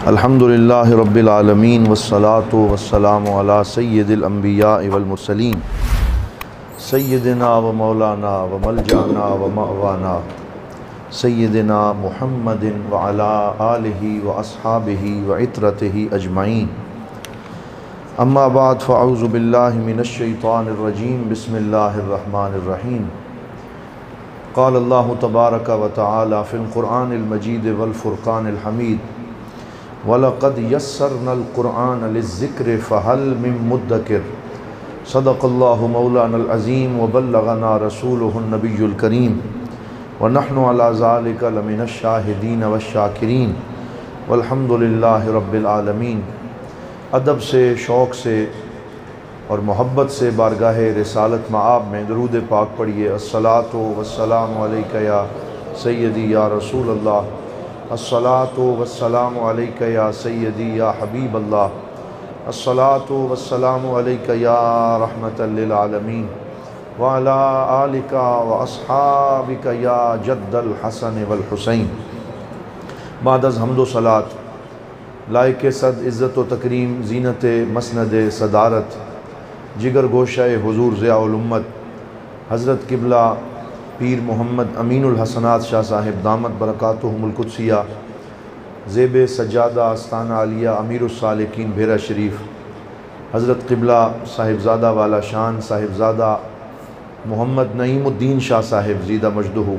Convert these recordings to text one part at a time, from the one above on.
الحمدللہ رب العالمین والصلاة والسلام علی سید الانبیاء والمرسلین سیدنا و مولانا و ملجانا و مأوانا سیدنا محمد وعلی آلہ و اصحابہ و عطرتہ اجمعین اما بعد فاعوذ باللہ من الشیطان الرجیم بسم اللہ الرحمن الرحیم قال اللہ تبارک و تعالی فی القرآن المجید والفرقان الحمید وَلَقَدْ يَسَّرْنَا الْقُرْآنَ لِلذِّكْرِ فَهَلْ مِن مُدَّكِرٍ صدق اللہ مولانا العظیم وبلغنا رسولہ النبی الکریم ونحن علی ذالک لمن الشاہدین والشاکرین والحمدللہ رب العالمین۔ ادب سے، شوق سے اور محبت سے بارگاہ رسالت مآب میں درود پاک پڑھیے۔ الصلاۃ والسلام علیک یا سیدی یا رسول اللہ، الصلاۃ والسلام علیک یا سیدی یا حبیب اللہ، الصلاۃ والسلام علیک یا رحمۃ للعالمین وعلی آلک واصحابک یا جد الحسن والحسین۔ بعد از حمد و صلاۃ، لائق صد عزت و تکریم، زینت مسند صدارت، جگر گوشہ حضور ضیاء الامت حضرت قبلہ پیر محمد امین الحسنات شاہ صاحب دامت برکاتہم القدسیہ، زیب سجادہ آستانہ عالیہ امیر السالکین بھیرہ شریف، حضرت قبلہ صاحبزادہ والا شان صاحبزادہ محمد نعیم الدین شاہ صاحب زیدہ مجدہ،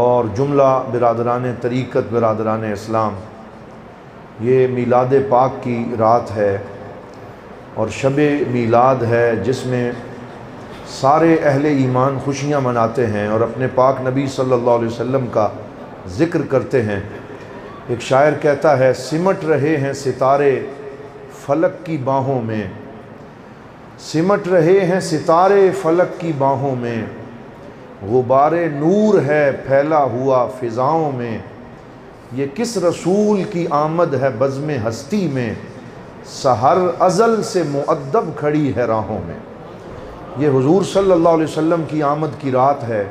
اور جملہ برادران طریقت، برادران اسلام، یہ میلاد پاک کی رات ہے اور شب میلاد ہے جس میں سارے اہل ایمان خوشیاں مناتے ہیں اور اپنے پاک نبی صلی اللہ علیہ وسلم کا ذکر کرتے ہیں۔ ایک شاعر کہتا ہے، سمٹ رہے ہیں ستارے فلک کی باہوں میں، سمٹ رہے ہیں ستارے فلک کی باہوں میں، غبار نور ہے پھیلا ہوا فضاؤں میں، یہ کس رسول کی آمد ہے بزم ہستی میں، سحر ازل سے مؤدب کھڑی ہے راہوں میں۔ یہ حضور صلی اللہ علیہ وسلم کی آمد کی رات ہے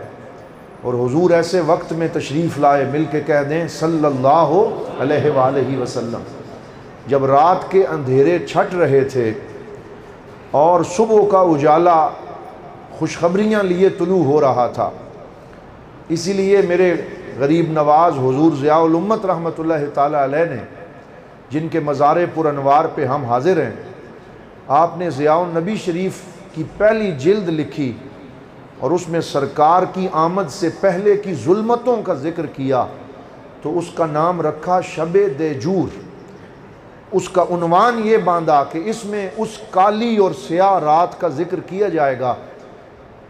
اور حضور ایسے وقت میں تشریف لائے، مل کے کہہ دیں صلی اللہ علیہ وآلہ وسلم، جب رات کے اندھیرے چھٹ رہے تھے اور صبح کا اجالا خوشخبریاں لیے طلوع ہو رہا تھا۔ اسی لیے میرے غریب نواز حضور ضیاء الامت رحمۃ اللہ تعالیٰ علیہ نے، جن کے مزار پر انوار پہ ہم حاضر ہیں، آپ نے ضیاء النبی شریف کی پہلی جلد لکھی اور اس میں سرکار کی آمد سے پہلے کی ظلمتوں کا ذکر کیا، تو اس کا نام رکھا شب دیجور۔ اس کا عنوان یہ باندھا کہ اس میں اس کالی اور سیاہ رات کا ذکر کیا جائے گا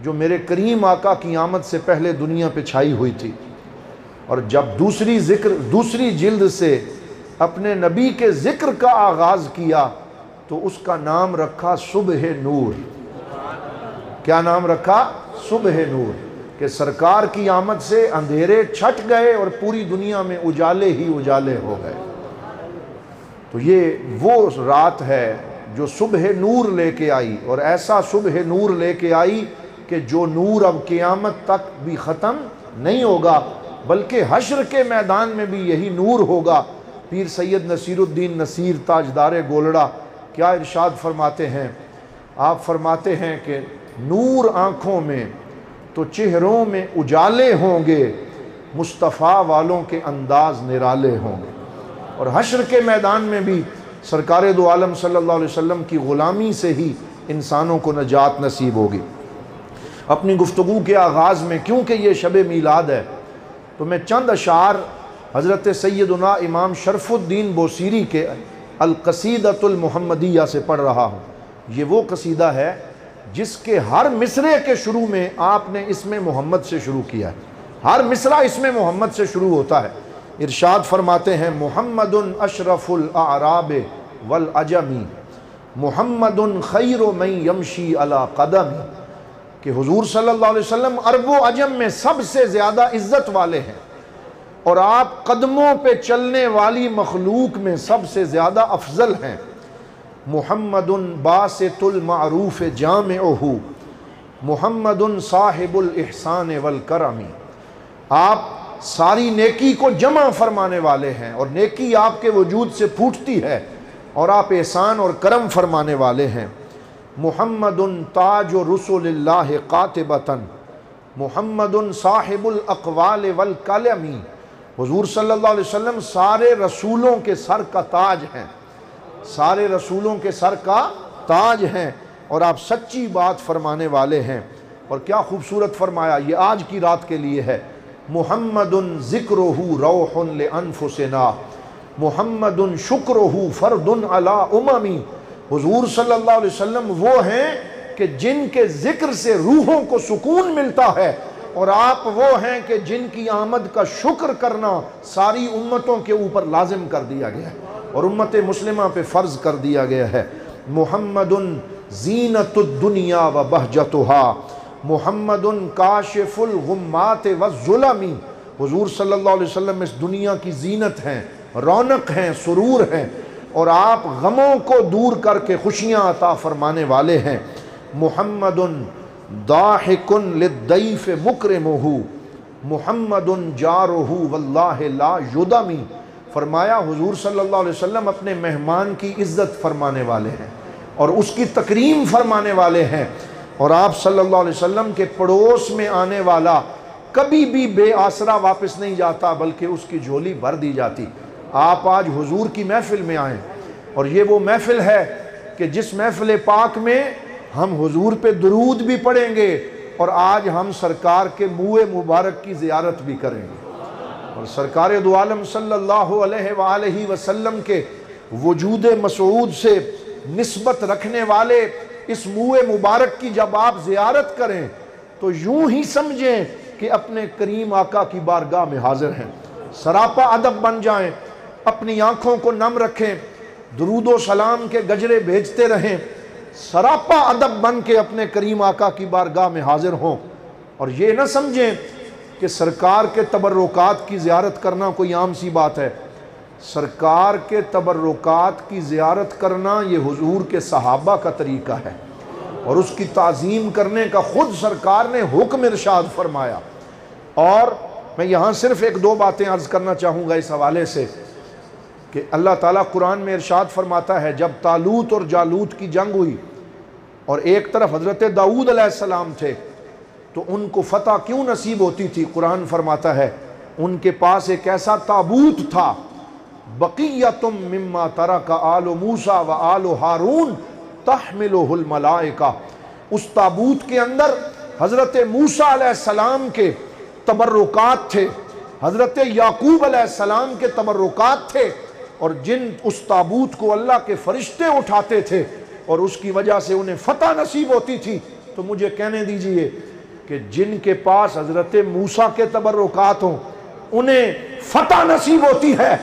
جو میرے کریم آقا کی آمد سے پہلے دنیا پہ چھائی ہوئی تھی۔ اور جب دوسری جلد سے اپنے نبی کے ذکر کا آغاز کیا تو اس کا نام رکھا صبح نور۔ کیا نام رکھا؟ صبح نور، کہ سرکار کی آمد سے اندھیرے چھٹ گئے اور پوری دنیا میں اجالے ہی اجالے ہو گئے۔ تو یہ وہ رات ہے جو صبح نور لے کے آئی، اور ایسا صبح نور لے کے آئی کہ جو نور اب قیامت تک بھی ختم نہیں ہوگا، بلکہ حشر کے میدان میں بھی یہی نور ہوگا۔ پیر سید نصیر الدین نصیر تاجدار گولڑا کیا ارشاد فرماتے ہیں؟ آپ فرماتے ہیں کہ نور آنکھوں میں تو چہروں میں اجالے ہوں گے، مصطفیٰ والوں کے انداز نرالے ہوں گے۔ اور حشر کے میدان میں بھی سرکار دو عالم صلی اللہ علیہ وسلم کی غلامی سے ہی انسانوں کو نجات نصیب ہوگی۔ اپنی گفتگو کے آغاز میں، کیونکہ یہ شب میلاد ہے، تو میں چند اشعار حضرت سیدنا امام شرف الدین بوصیری کے القصیدۃ المحمدیہ سے پڑھ رہا ہوں۔ یہ وہ قصیدہ ہے جس کے ہر مصرعے کے شروع میں آپ نے اسم محمد سے شروع کیا ہے، ہر مصرع اسم محمد سے شروع ہوتا ہے۔ ارشاد فرماتے ہیں، محمد اشرف الاعراب والعجم، محمد خیر من یمشی علی قدم، کہ حضور صلی اللہ علیہ وسلم عرب و عجم میں سب سے زیادہ عزت والے ہیں، اور آپ قدموں پہ چلنے والی مخلوق میں سب سے زیادہ افضل ہیں۔ محمد باسط المعروف جامعہ، محمد صاحب الاحسان والکرم، آپ ساری نیکی کو جمع فرمانے والے ہیں، اور نیکی آپ کے وجود سے پھوٹتی ہے اور آپ احسان اور کرم فرمانے والے ہیں۔ محمد تاج رسول اللہ قاطبتاً، محمد صاحب الاقوال والکلم، حضور صلی اللہ علیہ وسلم سارے رسولوں کے سر کا تاج ہیں، سارے رسولوں کے سر کا تاج ہیں، اور آپ سچی بات فرمانے والے ہیں۔ اور کیا خوبصورت فرمایا، یہ آج کی رات کے لیے ہے، محمد ذکرہ روح لانفسنا، محمد شکرہ فرد علی اممی۔ حضور صلی اللہ علیہ وسلم وہ ہیں کہ جن کے ذکر سے روحوں کو سکون ملتا ہے، اور آپ وہ ہیں کہ جن کی آمد کا شکر کرنا ساری امتوں کے اوپر لازم کر دیا گیا ہے اور امت مسلمہ پہ فرض کر دیا گیا ہے۔ محمد زینت الدنیا و بہجتہا، محمد کاشف الغمات والظلم۔ حضور صلی اللہ علیہ وسلم اس دنیا کی زینت ہیں، رونق ہیں، سرور ہیں، اور آپ غموں کو دور کر کے خوشیاں عطا فرمانے والے ہیں۔ محمد ضاحک للضیف مکرمہ، محمد جارہ واللہ لا یدمی۔ فرمایا حضور صلی اللہ علیہ وسلم اپنے مہمان کی عزت فرمانے والے ہیں اور اس کی تکریم فرمانے والے ہیں، اور آپ صلی اللہ علیہ وسلم کے پڑوس میں آنے والا کبھی بھی بے آسرا واپس نہیں جاتا، بلکہ اس کی جھولی بھر دی جاتی۔ آپ آج حضور کی محفل میں آئیں، اور یہ وہ محفل ہے کہ جس محفل پاک میں ہم حضور پہ درود بھی پڑھیں گے، اور آج ہم سرکار کے منہ مبارک کی زیارت بھی کریں گے، اور سرکار دو عالم صلی اللہ علیہ وآلہ وسلم کے وجود مسعود سے نسبت رکھنے والے اس منہ مبارک کی جب آپ زیارت کریں تو یوں ہی سمجھیں کہ اپنے کریم آقا کی بارگاہ میں حاضر ہیں۔ سراپا ادب بن جائیں، اپنی آنکھوں کو نم رکھیں، درود و سلام کے گجرے بھیجتے رہیں، سراپا ادب بن کے اپنے کریم آقا کی بارگاہ میں حاضر ہوں، اور یہ نہ سمجھیں کہ سرکار کے تبرکات کی زیارت کرنا کوئی عام سی بات ہے۔ سرکار کے تبرکات کی زیارت کرنا یہ حضور کے صحابہ کا طریقہ ہے، اور اس کی تعظیم کرنے کا خود سرکار نے حکم ارشاد فرمایا۔ اور میں یہاں صرف ایک دو باتیں عرض کرنا چاہوں گا اس حوالے سے کہ اللہ تعالیٰ قرآن میں ارشاد فرماتا ہے، جب طالوت اور جالوت کی جنگ ہوئی اور ایک طرف حضرت داؤد علیہ السلام تھے، تو ان کو فتح کیوں نصیب ہوتی تھی؟ قرآن فرماتا ہے ان کے پاس ایک ایسا تابوت تھا، بقیتم مما ترک آل موسیٰ و آل ہارون تحملہ الملائکہ۔ اس تابوت کے اندر حضرت موسیٰ علیہ السلام کے تبرکات تھے، حضرت یعقوب علیہ السلام کے تبرکات تھے، اور جن اس تابوت کو اللہ کے فرشتے اٹھاتے تھے اور اس کی وجہ سے انہیں فتح نصیب ہوتی تھی۔ تو مجھے کہنے دیجئے کہ جن کے پاس حضرت موسیٰ کے تبرکات ہوں انہیں فتح نصیب ہوتی ہے،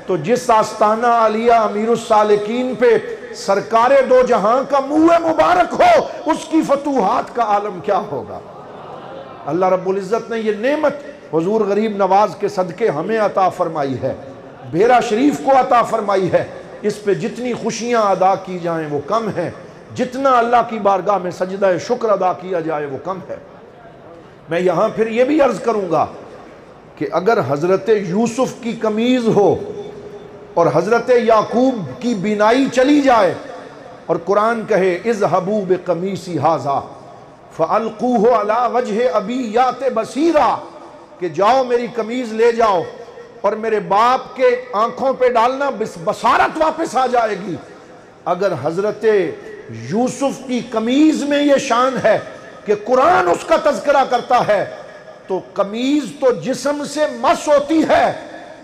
تو جس آستانہ عالیہ امیر السالکین پہ سرکار دو جہاں کا منہ مبارک ہو، اس کی فتوحات کا عالم کیا ہوگا؟ اللہ رب العزت نے یہ نعمت حضور غریب نواز کے صدقے ہمیں عطا فرمائی ہے، بھیرا شریف کو عطا فرمائی ہے۔ اس پہ جتنی خوشیاں ادا کی جائیں وہ کم ہیں، جتنا اللہ کی بارگاہ میں سجدہ شکر ادا کیا جائے وہ کم ہے۔ میں یہاں پھر یہ بھی عرض کروں گا کہ اگر حضرت یوسف کی قمیض ہو اور حضرت یعقوب کی بینائی چلی جائے اور قرآن کہے اذهبوا بقمیصی ھذا فالقوہ علی وجہ ابی یات بصیرا، کہ جاؤ میری قمیض لے جاؤ اور میرے باپ کے آنکھوں پہ ڈالنا، بصارت واپس آ جائے گی۔ اگر حضرت یوسف کی قمیض میں یہ شان ہے کہ قرآن اس کا تذکرہ کرتا ہے، تو قمیض تو جسم سے مس ہوتی ہے،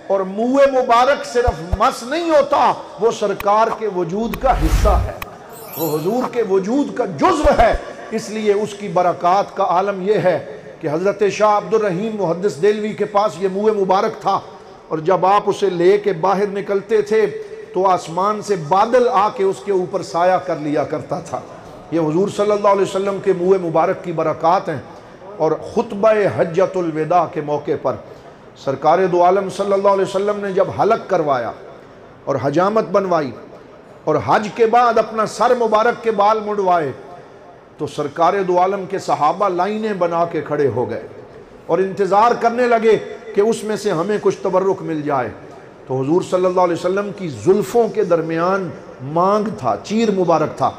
اور منہ مبارک صرف مس نہیں ہوتا، وہ سرکار کے وجود کا حصہ ہے، وہ حضور کے وجود کا جزو ہے۔ اس لیے اس کی برکات کا عالم یہ ہے کہ حضرت شاہ عبد الرحیم محدث دہلوی کے پاس یہ منہ مبارک تھا، اور جب آپ اسے لے کے باہر نکلتے تھے تو آسمان سے بادل آ کے اس کے اوپر سایہ کر لیا کرتا تھا۔ یہ حضور صلی اللہ علیہ وسلم کے منہ مبارک کی برکات ہیں۔ اور خطبہ حجۃ الوداع کے موقع پر سرکار دو عالم صلی اللہ علیہ وسلم نے جب حلق کروایا اور حجامت بنوائی اور حج کے بعد اپنا سر مبارک کے بال مڑوائے، تو سرکار دو عالم کے صحابہ لائنیں بنا کے کھڑے ہو گئے اور انتظار کرنے لگے کہ اس میں سے ہمیں کچھ تبرک مل جائے۔ تو حضور صلی اللہ علیہ وسلم کی زلفوں کے درمیان مانگ تھا، چیر مبارک تھا،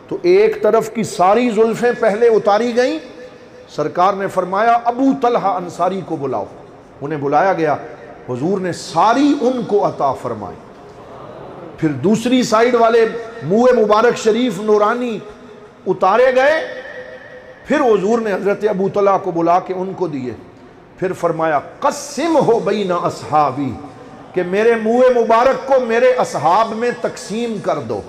تو ایک طرف کی ساری زلفیں پہلے اتاری گئیں۔ سرکار نے فرمایا ابو طلحہ انصاری کو بلاؤ، انہیں بلایا گیا، حضور نے ساری ان کو عطا فرمائی۔ پھر دوسری سائیڈ والے منہ مبارک شریف نورانی اتارے گئے، پھر حضور نے حضرت ابو طلحہ کو بلا کے ان کو دیے، پھر فرمایا قسم ہو بین اصحابی، کہ میرے منہ مبارک کو میرے اصحاب میں تقسیم کر دو۔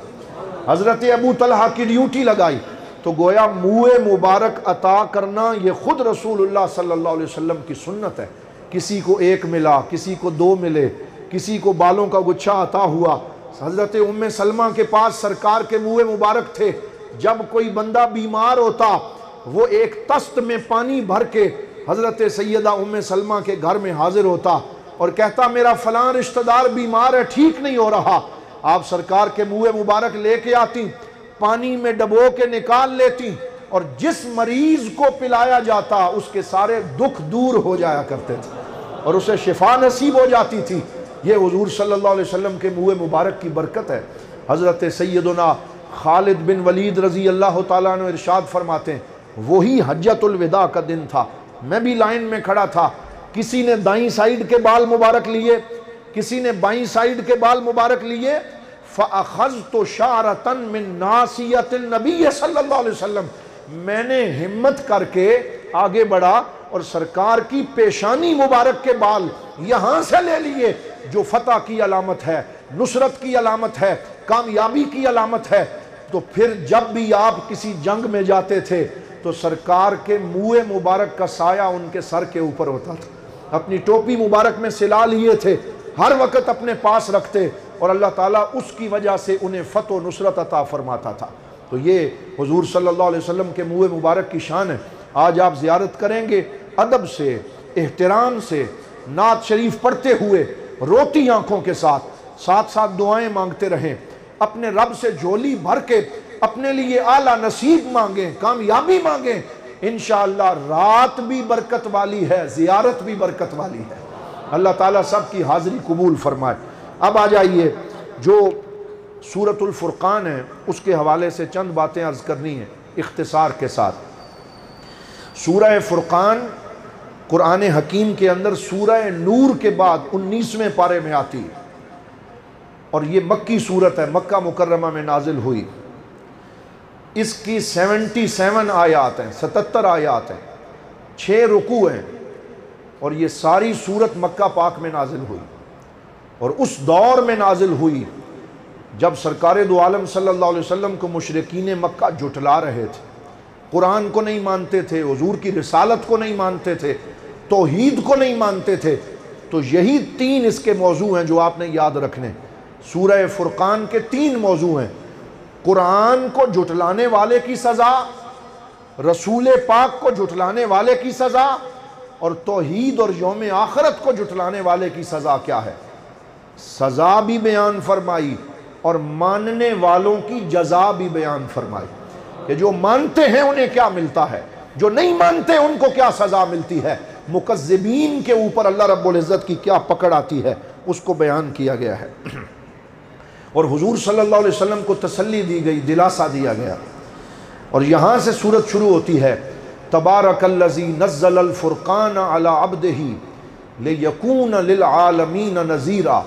حضرت ابو طلحہ کی ڈیوٹی لگائی، تو گویا منہ مبارک عطا کرنا یہ خود رسول اللہ صلی اللہ علیہ وسلم کی سنت ہے۔ کسی کو ایک ملا، کسی کو دو ملے، کسی کو بالوں کا گچھا عطا ہوا۔ حضرت ام سلمہ کے پاس سرکار کے منہ مبارک تھے، جب کوئی بندہ بیمار ہوتا وہ ایک تست میں پانی بھر کے حضرت سیدہ ام سلمہ کے گھر میں حاضر ہوتا اور کہتا میرا فلاں رشتہ دار بیمار ہے، ٹھیک نہیں ہو رہا۔ آپ سرکار کے منہ مبارک لے کے آتی، پانی میں ڈبو کے نکال لیتی، اور جس مریض کو پلایا جاتا اس کے سارے دکھ دور ہو جایا کرتے تھے اور اسے شفا نصیب ہو جاتی تھی۔ یہ حضور صلی اللہ علیہ وسلم کے منہ مبارک کی برکت ہے۔ حضرت سیدنا خالد بن ولید رضی اللہ تعالیٰ عنہ ارشاد فرماتے ہیں وہی حجۃ الوداع کا دن تھا، میں بھی لائن میں کھڑا تھا، کسی نے دائیں سائیڈ کے بال مبارک لیے، کسی نے بائیں سائیڈ کے بال مبارک لیے، فَأَخَذْتُ شَعْرَةً مِّن نَاسِيَةِ النَّبِيِّ صلی اللہ علیہ وسلم، میں نے ہمت کر کے آگے بڑھا اور سرکار کی پیشانی مبارک کے بال یہاں سے لے لیے، جو فتح کی علامت ہے، نصرت کی علامت ہے، کامیابی کی علامت ہے۔ تو پھر جب بھی آپ کسی جنگ میں جاتے تھے تو سرکار کے منہ مبارک کا سایہ ان کے سر کے اوپر ہوتا تھا، اپنی ٹوپی مبارک میں سلا لیے تھے، ہر وقت اپنے پاس رکھتے، اور اللہ تعالیٰ اس کی وجہ سے انہیں فتح و نصرت عطا فرماتا تھا۔ تو یہ حضور صلی اللہ علیہ وسلم کے منہ مبارک کی شان ہے۔ آج آپ زیارت کریں گے ادب سے، احترام سے، نعت شریف پڑھتے ہوئے، روتی آنکھوں کے ساتھ، ساتھ ساتھ دعائیں مانگتے رہیں، اپنے رب سے جھولی بھر کے اپنے لیے اعلیٰ نصیب مانگیں، کامیابی مانگیں، انشاءاللہ رات بھی برکت والی ہے، زیارت بھی برکت والی ہے۔ اللہ تعالیٰ سب کی حاضری قبول فرمائے۔ اب آ جائیے، جو سورۃ الفرقان ہے اس کے حوالے سے چند باتیں عرض کرنی ہیں اختصار کے ساتھ۔ سورہ فرقان قرآن حکیم کے اندر سورہ نور کے بعد 19ویں پارے میں آتی ہے، اور یہ مکی سورت ہے، مکہ مکرمہ میں نازل ہوئی۔ اس کی 77 آیات ہیں، 77 آیات ہیں، 6 رکوع ہیں، اور یہ ساری سورت مکہ پاک میں نازل ہوئی، اور اس دور میں نازل ہوئی جب سرکار دو عالم صلی اللہ علیہ وسلم کو مشرکین مکہ جھٹلا رہے تھے، قرآن کو نہیں مانتے تھے، حضور کی رسالت کو نہیں مانتے تھے، توحید کو نہیں مانتے تھے۔ تو یہی 3 اس کے موضوع ہیں جو آپ نے یاد رکھنے۔ سورہ فرقان کے 3 موضوع ہیں: قرآن کو جھٹلانے والے کی سزا، رسول پاک کو جھٹلانے والے کی سزا، اور توحید اور یوم آخرت کو جھٹلانے والے کی سزا کیا ہے۔ سزا بھی بیان فرمائی اور ماننے والوں کی جزا بھی بیان فرمائی، کہ جو مانتے ہیں انہیں کیا ملتا ہے، جو نہیں مانتے ان کو کیا سزا ملتی ہے، مکذبین کے اوپر اللہ رب العزت کی کیا پکڑ آتی ہے، اس کو بیان کیا گیا ہے۔ اور حضور صلی اللہ علیہ وسلم کو تسلی دی گئی، دلاسا دیا گیا۔ اور یہاں سے سورت شروع ہوتی ہے تبارک الذی نزل الفرقان علی عبدہ لیکون للعالمین نذیرا،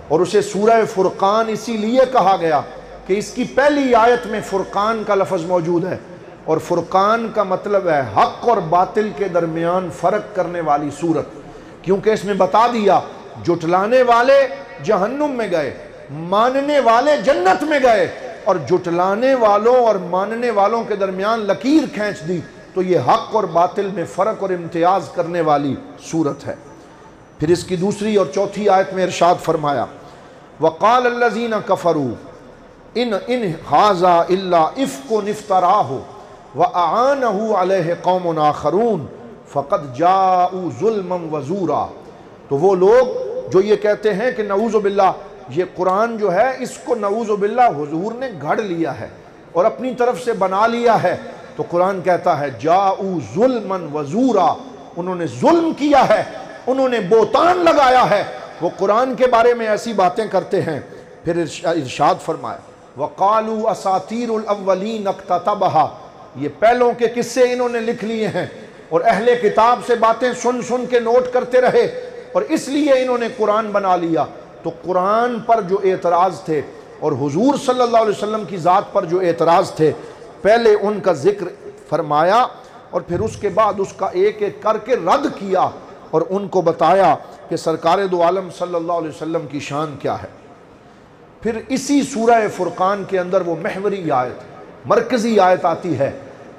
اور اسے سورہ فرقان اسی لیے کہا گیا کہ اس کی پہلی آیت میں فرقان کا لفظ موجود ہے، اور فرقان کا مطلب ہے حق اور باطل کے درمیان فرق کرنے والی سورت، کیونکہ اس میں بتا دیا جھٹلانے والے جہنم میں گئے، ماننے والے جنت میں گئے، اور جھٹلانے والوں اور ماننے والوں کے درمیان لکیر کھینچ دی، تو یہ حق اور باطل میں فرق اور امتیاز کرنے والی سورت ہے۔ پھر اس کی دوسری اور چوتھی آیت میں ارشاد فرمایا وَقَالَ الَّذِينَ كَفَرُوا إِنْ هَذَا إِلَّا إِفْكٌ افْتَرَاهُ وَأَعَانَهُ عَلَيْهِ قَوْمٌ آخَرُونَ فَقَدْ جَاءُوا ظُلْمًا وَزُورًا۔ تو وہ لوگ جو یہ کہتے ہیں کہ نعوذ باللہ یہ قرآن جو ہے اس کو نعوذ باللہ حضور نے گھڑ لیا ہے اور اپنی طرف سے بنا لیا ہے، تو قرآن کہتا ہے جاؤ ظلمًا وزورا، انہوں نے ظلم کیا ہے انہوں نے بہتان لگایا ہے، وہ قرآن کے بارے میں ایسی باتیں کرتے ہیں۔ پھر ارشاد فرمایا وَقَالُوا أَسَاطِيرُ الْأَوَّلِينَ اكْتَتَبَهَا، یہ پہلوں کے قصے انہوں نے لکھ لیے ہیں اور اہل کتاب سے باتیں سن سن کے نوٹ کرتے رہے اور اس لیے انہوں نے قرآن بنا لیا۔ تو قرآن پر جو اعتراض تھے اور حضور صلی اللہ علیہ وسلم کی ذات پر جو اعتراض تھے، پہلے ان کا ذکر فرمایا اور پھر اس کے بعد اس کا ایک ایک کر کے رد کیا اور ان کو بتایا کہ سرکار دو عالم صلی اللہ علیہ وسلم کی شان کیا ہے۔ پھر اسی سورہ فرقان کے اندر وہ محوری آیت، مرکزی آیت آتی ہے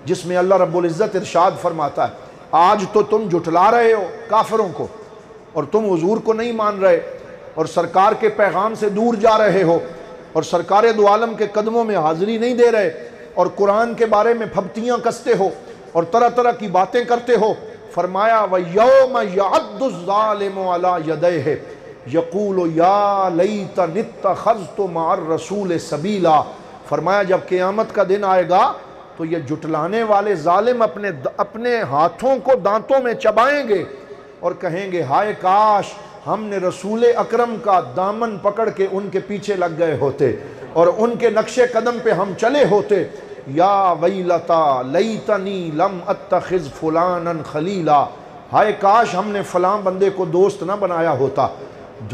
جس میں اللہ رب العزت ارشاد فرماتا ہے آج تو تم جھٹلا رہے ہو کافروں کو اور تم حضور کو نہیں مان رہے اور سرکار کے پیغام سے دور جا رہے ہو اور سرکار دو عالم کے قدموں میں حاضری نہیں دے رہے اور قرآن کے بارے میں پھپتیاں کستے ہو اور طرح طرح کی باتیں کرتے ہو۔ فرمایا وَيَوْمَ يَعَدُّ الظَّالِمُ عَلَى يَدَيْهِ یقول یا لیتنی اتخذت مع الرسول سبیلا، فرمایا جب قیامت کا دن آئے گا تو یہ جھٹلانے والے ظالم اپنے ہاتھوں کو دانتوں میں چبائیں گے اور کہیں گے ہائے کاش ہم نے رسول اکرم کا دامن پکڑ کے ان کے پیچھے لگ گئے ہوتے اور ان کے نقش قدم پہ ہم چلے ہوتے۔ یا ویلتا لیتنی لم اتخذ فلانا خلیلا، ہائے کاش ہم نے فلاں بندے کو دوست نہ بنایا ہوتا،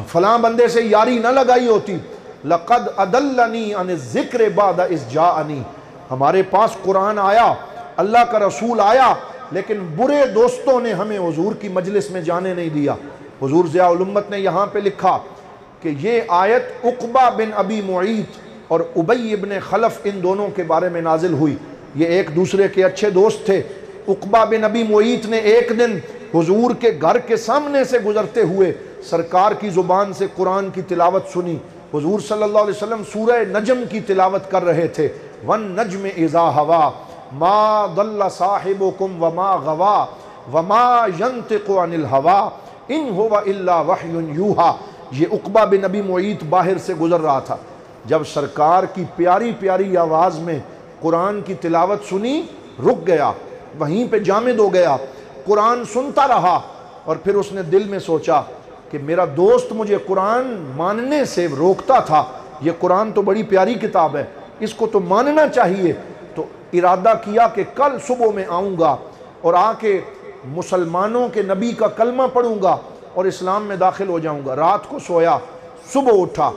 فلاں بندے سے یاری نہ لگائی ہوتی۔ لقد اضلنی عن الذکر بعد اذ جاءنی، ہمارے پاس قرآن آیا، اللہ کا رسول آیا، لیکن برے دوستوں نے ہمیں حضور کی مجلس میں جانے نہیں دیا۔ حضور ضیاء الامت نے یہاں پہ لکھا کہ یہ آیت عقبہ بن ابی معیط اور ابی بن خلف ان دونوں کے بارے میں نازل ہوئی۔ یہ ایک دوسرے کے اچھے دوست تھے۔ عقبہ بن ابی معیط نے ایک دن حضور کے گھر کے سامنے سے گزرتے ہوئے سرکار کی زبان سے قرآن کی تلاوت سنی۔ حضور صلی اللہ علیہ وسلم سورہ نجم کی تلاوت کر رہے تھے، وَالنَّجْمِ إِذَا هَوَىٰ مَا ضَلَّ صَاحِبُكُمْ وَمَا غَوَىٰ وَمَا يَنْطِقُ عَنِ الْهَوَىٰ إِنْ هُوَ إِلَّا وَحْيٌ يُوحَىٰ۔ یہ عقبہ بن ابی معیط باہر سے گزر رہا تھا، جب سرکار کی پیاری پیاری آواز میں قرآن کی تلاوت سنی رک گیا، وہیں پہ جامد ہو گیا، قرآن سنتا رہا اور پھر اس نے دل میں سوچا کہ میرا دوست مجھے قرآن ماننے سے روکتا تھا، یہ قرآن تو بڑی پیاری کتاب ہے، اس کو تو ماننا چاہیے۔ تو ارادہ کیا کہ کل صبح میں آؤں گا اور آ کے مسلمانوں کے نبی کا کلمہ پڑھوں گا اور اسلام میں داخل ہو جاؤں گا۔ رات کو سویا، صبح اٹھا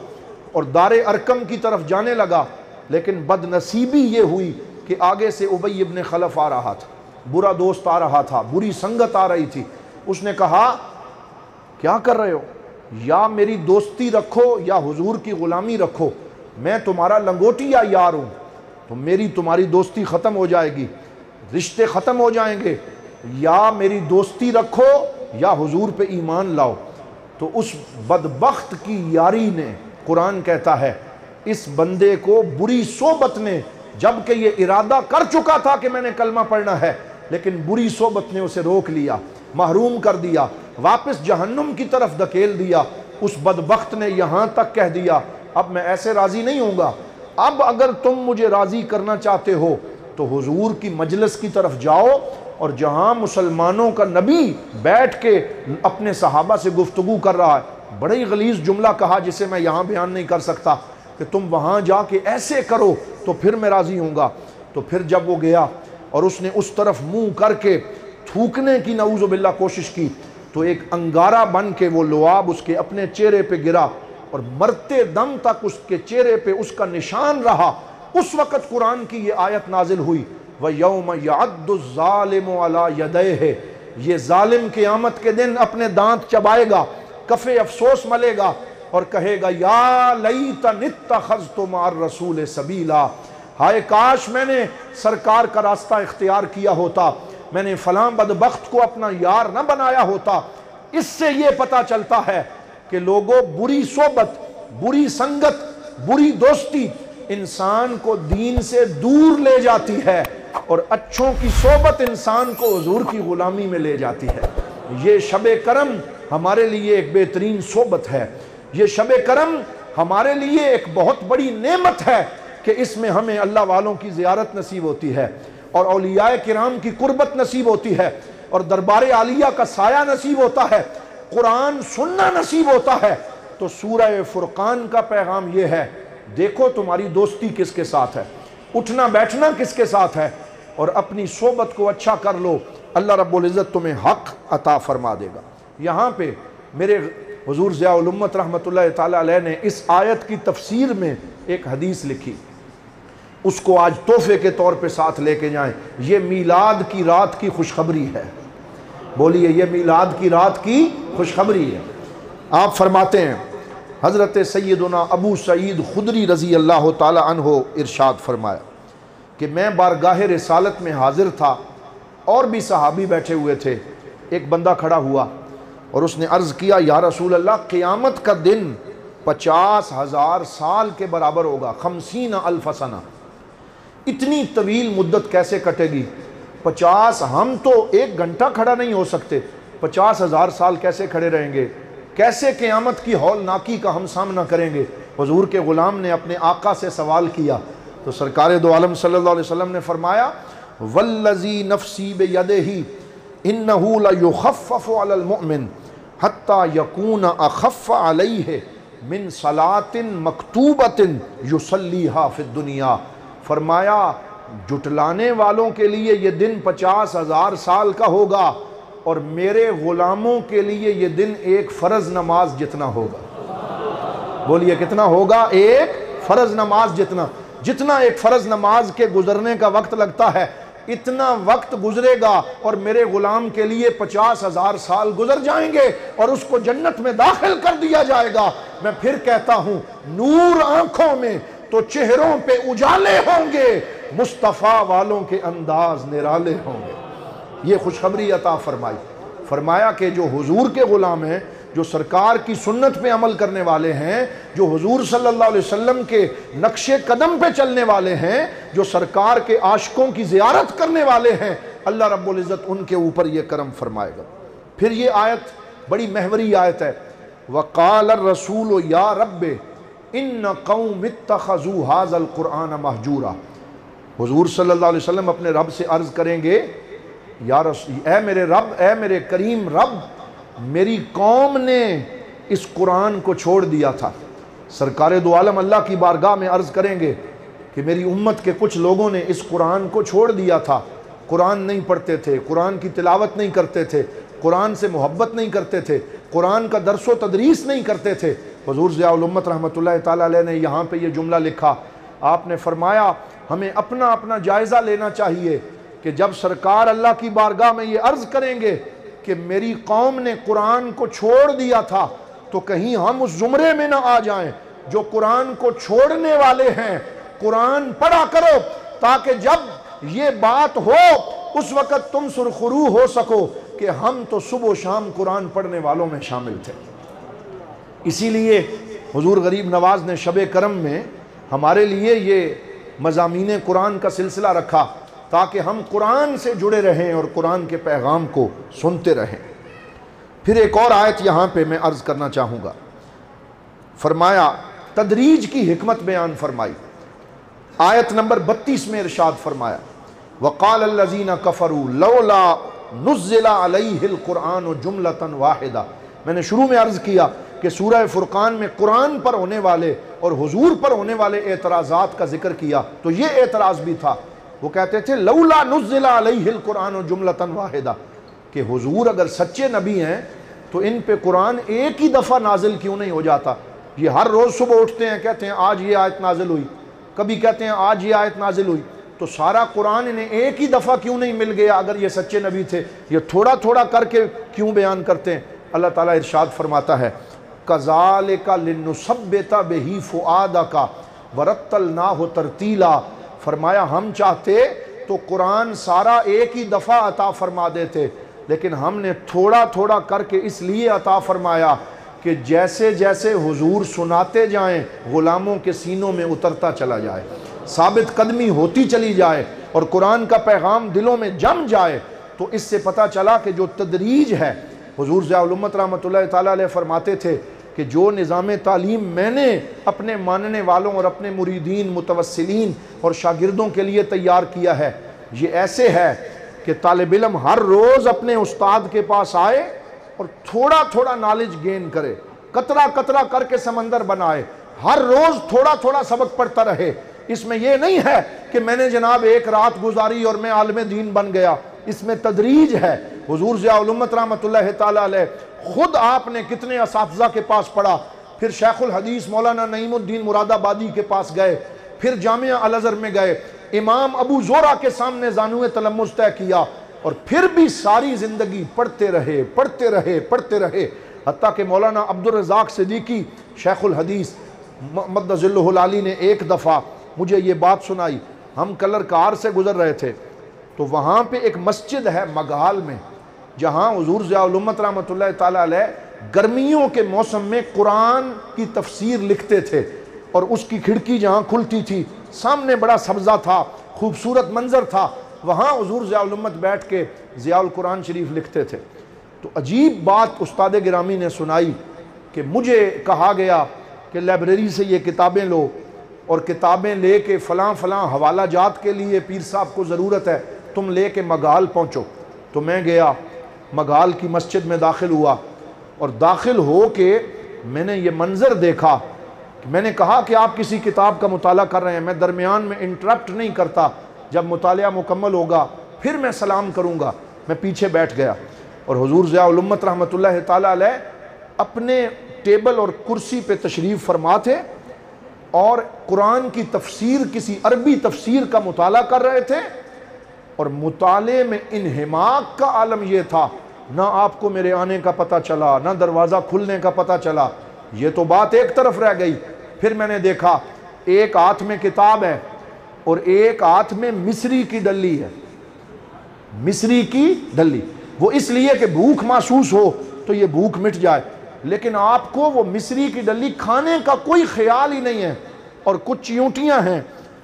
اور دار ارکم کی طرف جانے لگا، لیکن بد نصیبی یہ ہوئی کہ آگے سے ابی ابن خلف آ رہا تھا، برا دوست آ رہا تھا، بری سنگت آ رہی تھی۔ اس نے کہا کیا کر رہے ہو؟ یا میری دوستی رکھو یا حضور کی غلامی رکھو، میں تمہارا لنگوٹیا یار ہوں، تو میری تمہاری دوستی ختم ہو جائے گی، رشتے ختم ہو جائیں گے، یا میری دوستی رکھو یا حضور پہ ایمان لاؤ۔ تو اس بدبخت کی یاری نے، قرآن کہتا ہے اس بندے کو بری صحبت نے، جبکہ یہ ارادہ کر چکا تھا کہ میں نے کلمہ پڑھنا ہے، لیکن بری صحبت نے اسے روک لیا، محروم کر دیا، واپس جہنم کی طرف دھکیل دیا۔ اس بدبخت نے یہاں تک کہہ دیا اب میں ایسے راضی نہیں ہوں گا، اب اگر تم مجھے راضی کرنا چاہتے ہو تو حضور کی مجلس کی طرف جاؤ اور جہاں مسلمانوں کا نبی بیٹھ کے اپنے صحابہ سے گفتگو کر رہا ہے، بڑا ہی غلیظ جملہ کہا جسے میں یہاں بیان نہیں کر سکتا، کہ تم وہاں جا کے ایسے کرو تو پھر میں راضی ہوں گا۔ تو پھر جب وہ گیا اور اس نے اس طرف منہ کر کے تھوکنے کی نعوذ باللہ کوشش کی تو ایک انگارہ بن کے وہ لعاب اس کے اپنے چہرے پہ گرا اور مرتے دم تک اس کے چہرے پہ اس کا نشان رہا۔ اس وقت قرآن کی یہ آیت نازل ہوئی وَيَوْمَ يَعَدُّ الظَّالِمُ عَلَى يَدَيْهِ، یہ ظالم قیامت کے دن اپنے دانت چبائے گا، کف افسوس ملے گا اور کہے گا یا لیتنی اتخذت مع الرسول سبیلا، ہائے کاش میں نے سرکار کا راستہ اختیار کیا ہوتا، میں نے فلاں بدبخت کو اپنا یار نہ بنایا ہوتا۔ اس سے یہ پتہ چلتا ہے کہ لوگوں، بری صحبت، بری سنگت، بری دوستی انسان کو دین سے دور لے جاتی ہے اور اچھوں کی صحبت انسان کو حضور کی غلامی میں لے جاتی ہے۔ یہ شب کرم ہمارے لیے ایک بہترین صحبت ہے، یہ شب کرم ہمارے لیے ایک بہت بڑی نعمت ہے کہ اس میں ہمیں اللہ والوں کی زیارت نصیب ہوتی ہے اور اولیاء کرام کی قربت نصیب ہوتی ہے اور دربار عالیہ کا سایہ نصیب ہوتا ہے۔ قرآن سننا نصیب ہوتا ہے تو سورہ فرقان کا پیغام یہ ہے، دیکھو تمہاری دوستی کس کے ساتھ ہے، اٹھنا بیٹھنا کس کے ساتھ ہے، اور اپنی صحبت کو اچھا کر لو، اللہ رب العزت تمہیں حق عطا فرما دے گا۔ یہاں پہ میرے حضور ضیاء الامت رحمۃ اللہ تعالیٰ علیہ نے اس آیت کی تفسیر میں ایک حدیث لکھی، اس کو آج تحفے کے طور پہ ساتھ لے کے جائیں۔ یہ میلاد کی رات کی خوشخبری ہے، بولیے یہ میلاد کی رات کی خوشخبری ہے۔ آپ فرماتے ہیں، حضرت سیدنا ابو سعید خدری رضی اللہ تعالی عنہ ارشاد فرمایا کہ میں بارگاہ رسالت میں حاضر تھا اور بھی صحابی بیٹھے ہوئے تھے، ایک بندہ کھڑا ہوا اور اس نے عرض کیا، یا رسول اللہ قیامت کا دن 50,000 سال کے برابر ہوگا، 50,000 سنہ، اتنی طویل مدت کیسے کٹے گی؟ 50 ہم تو 1 گھنٹہ کھڑا نہیں ہو سکتے، 50,000 سال کیسے کھڑے رہیں گے؟ کیسے قیامت کی ہولناکی کا ہم سامنا کریں گے؟ حضور کے غلام نے اپنے آقا سے سوال کیا تو سرکار دو عالم صلی اللہ علیہ وسلم نے فرمایا، والذی نفسی بیدہ انہ لیخفف علی المؤمن حتی یکون اخف علیہ من صلاۃ مکتوبۃ یصلیہا فی الدنیا۔ فرمایا جھٹلانے والوں کے لیے یہ دن 50,000 سال کا ہوگا اور میرے غلاموں کے لیے یہ دن ایک فرض نماز جتنا ہوگا۔ بولیے کتنا ہوگا؟ ایک فرض نماز جتنا۔ جتنا ایک فرض نماز کے گزرنے کا وقت لگتا ہے اتنا وقت گزرے گا اور میرے غلام کے لیے 50,000 سال گزر جائیں گے اور اس کو جنت میں داخل کر دیا جائے گا۔ میں پھر کہتا ہوں، نور آنکھوں میں تو چہروں پہ اجالے ہوں گے، مصطفیٰ والوں کے انداز نرالے ہوں گے۔ یہ خوشخبری عطا فرمائی، فرمایا کہ جو حضور کے غلام ہیں، جو سرکار کی سنت پہ عمل کرنے والے ہیں، جو حضور صلی اللہ علیہ وسلم کے نقش قدم پہ چلنے والے ہیں، جو سرکار کے عاشقوں کی زیارت کرنے والے ہیں، اللہ رب العزت ان کے اوپر یہ کرم فرمائے گا۔ پھر یہ آیت بڑی محوری آیت ہے، وَقَالَ الرَّسُولُ يَا رَبِّ إِنَّ قَوْمِ اتَّخَذُوا هَذَا الْقُرْآنَ مَهْجُورًا۔ حضور صلی اللہ علیہ وسلم اپنے رب سے عرض کریں گے، یا رسول، اے میرے رب، اے میرے کریم رب، میری قوم نے اس قرآن کو چھوڑ دیا تھا۔ سرکار دو عالم اللہ کی بارگاہ میں عرض کریں گے کہ میری امت کے کچھ لوگوں نے اس قرآن کو چھوڑ دیا تھا، قرآن نہیں پڑھتے تھے، قرآن کی تلاوت نہیں کرتے تھے، قرآن سے محبت نہیں کرتے تھے، قرآن کا درس و تدریس نہیں کرتے تھے۔ حضور ضیاء الامت رحمۃ اللہ تعالیٰ علیہ نے یہاں پہ یہ جملہ لکھا، آپ نے فرمایا ہمیں اپنا اپنا جائزہ لینا چاہیے کہ جب سرکار اللہ کی بارگاہ میں یہ عرض کریں گے کہ میری قوم نے قرآن کو چھوڑ دیا تھا، تو کہیں ہم اس زمرے میں نہ آ جائیں جو قرآن کو چھوڑنے والے ہیں۔ قرآن پڑھا کرو تاکہ جب یہ بات ہو اس وقت تم سرخرو ہو سکو کہ ہم تو صبح و شام قرآن پڑھنے والوں میں شامل تھے۔ اسی لیے حضور غریب نواز نے شب کرم میں ہمارے لیے یہ مضامین قرآن کا سلسلہ رکھا تاکہ ہم قرآن سے جڑے رہیں اور قرآن کے پیغام کو سنتے رہیں۔ پھر ایک اور آیت یہاں پہ میں عرض کرنا چاہوں گا، فرمایا تدریج کی حکمت بیان فرمائی۔ آیت نمبر 32 میں ارشاد فرمایا، وَقَالَ الَّذِينَ كَفَرُوا لَوْلَا نُزِّلَ عَلَيْهِ الْقُرْآنُ جُمْلَةً وَاحِدَةً۔ میں نے شروع میں عرض کیا کہ سورہ فرقان میں قرآن پر ہونے والے اور حضور پر ہونے والے اعتراضات کا ذکر کیا، تو یہ اعتراض بھی تھا، وہ کہتے تھے لولا نزل علیہ القرآن جملۃ واحدہ، کہ حضور اگر سچے نبی ہیں تو ان پہ قرآن ایک ہی دفعہ نازل کیوں نہیں ہو جاتا؟ یہ ہر روز صبح اٹھتے ہیں کہتے ہیں آج یہ آیت نازل ہوئی، کبھی کہتے ہیں آج یہ آیت نازل ہوئی، تو سارا قرآن انہیں ایک ہی دفعہ کیوں نہیں مل گیا اگر یہ سچے نبی تھے؟ یہ تھوڑا تھوڑا کر کے کیوں بیان کرتے ہیں؟ اللہ تعالیٰ ارشاد فرماتا ہے کَذَالِكَ لِنُثَبِّتَ بِهِ فُؤَادَكَ وَرَتَّلْنَاهُ تَرْتِیلًا۔ فرمایا ہم چاہتے تو قرآن سارا ایک ہی دفعہ عطا فرما دیتے، لیکن ہم نے تھوڑا تھوڑا کر کے اس لیے عطا فرمایا کہ جیسے جیسے حضور سناتے جائیں غلاموں کے سینوں میں اترتا چلا جائے، ثابت قدمی ہوتی چلی جائے اور قرآن کا پیغام دلوں میں جم جائے۔ تو اس سے پتہ چلا کہ جو تدریج ہے، حضور ضیاء الامت رحمۃ اللہ تعالیٰ علیہ فرماتے تھے کہ جو نظام تعلیم میں نے اپنے ماننے والوں اور اپنے مریدین، متوسلین اور شاگردوں کے لیے تیار کیا ہے، یہ ایسے ہے کہ طالب علم ہر روز اپنے استاد کے پاس آئے اور تھوڑا تھوڑا نالج گین کرے، قطرہ قطرہ کر کے سمندر بنائے، ہر روز تھوڑا تھوڑا سبق پڑھتا رہے۔ اس میں یہ نہیں ہے کہ میں نے جناب ایک رات گزاری اور میں عالم دین بن گیا، اس میں تدریج ہے۔ حضور ضیاء الامت رحمۃ اللہ تعالی علیہ خود آپ نے کتنے اساتذہ کے پاس پڑھا، پھر شیخ الحدیث مولانا نعیم الدین مراد آبادی کے پاس گئے، پھر جامعہ الازہر میں گئے، امام ابو زورہ کے سامنے زانوِ تلمذ طے کیا، اور پھر بھی ساری زندگی پڑھتے رہے پڑھتے رہے پڑھتے رہے، حتیٰ کہ مولانا عبدالرزاق صدیقی شیخ الحدیث مد ظلہ العالی نے ایک دفعہ مجھے یہ بات سنائی۔ ہم کلر کار سے گزر رہے تھے تو وہاں پہ ایک مسجد ہے مگال میں، جہاں حضور ضیاء الامت رحمۃ اللہ تعالی علیہ گرمیوں کے موسم میں قرآن کی تفسیر لکھتے تھے، اور اس کی کھڑکی جہاں کھلتی تھی سامنے بڑا سبزہ تھا، خوبصورت منظر تھا، وہاں حضور ضیاء الامت بیٹھ کے ضیاء القرآن شریف لکھتے تھے۔ تو عجیب بات استاد گرامی نے سنائی کہ مجھے کہا گیا کہ لائبریری سے یہ کتابیں لو، اور کتابیں لے کے فلاں فلاں حوالہ جات کے لیے پیر صاحب کو ضرورت ہے، تم لے کے مگال پہنچو۔ تو میں گیا مگال کی مسجد میں داخل ہوا، اور داخل ہو کے میں نے یہ منظر دیکھا کہ میں نے کہا کہ آپ کسی کتاب کا مطالعہ کر رہے ہیں، میں درمیان میں انٹرپٹ نہیں کرتا، جب مطالعہ مکمل ہوگا پھر میں سلام کروں گا۔ میں پیچھے بیٹھ گیا، اور حضور ضیاء الامت رحمۃ اللہ تعالی علیہ اپنے ٹیبل اور کرسی پہ تشریف فرما تھے، اور قرآن کی تفسیر کسی عربی تفسیر کا مطالعہ کر رہے تھے، اور مطالعے میں انہماک کا عالم یہ تھا، نہ آپ کو میرے آنے کا پتہ چلا، نہ دروازہ کھلنے کا پتہ چلا۔ یہ تو بات ایک طرف رہ گئی، پھر میں نے دیکھا ایک ہاتھ میں کتاب ہے اور ایک ہاتھ میں مصری کی ڈلی ہے، مصری کی ڈلی، وہ اس لیے کہ بھوک محسوس ہو تو یہ بھوک مٹ جائے، لیکن آپ کو وہ مصری کی ڈلی کھانے کا کوئی خیال ہی نہیں ہے۔ اور کچھ چیونٹیاں ہیں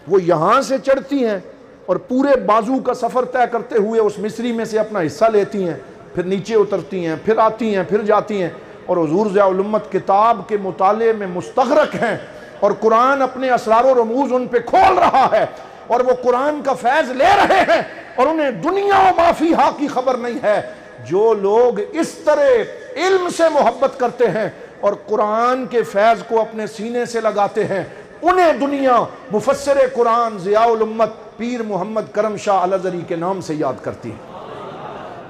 وہ یہاں سے چڑھتی ہیں اور پورے بازو کا سفر طے کرتے ہوئے اس مصری میں سے اپنا حصہ لیتی ہیں، پھر نیچے اترتی ہیں، پھر آتی ہیں، پھر جاتی ہیں، اور حضور ضیاء الامت کتاب کے مطالعے میں مستغرق ہیں، اور قرآن اپنے اسرار و رموز ان پہ کھول رہا ہے، اور وہ قرآن کا فیض لے رہے ہیں، اور انہیں دنیا و ما فیہا کی خبر نہیں ہے۔ جو لوگ اس طرح علم سے محبت کرتے ہیں اور قرآن کے فیض کو اپنے سینے سے لگاتے ہیں، انہیں دنیا مفسر قرآن ضیاء الامت پیر محمد کرم شاہ الازہری کے نام سے یاد کرتی ہے۔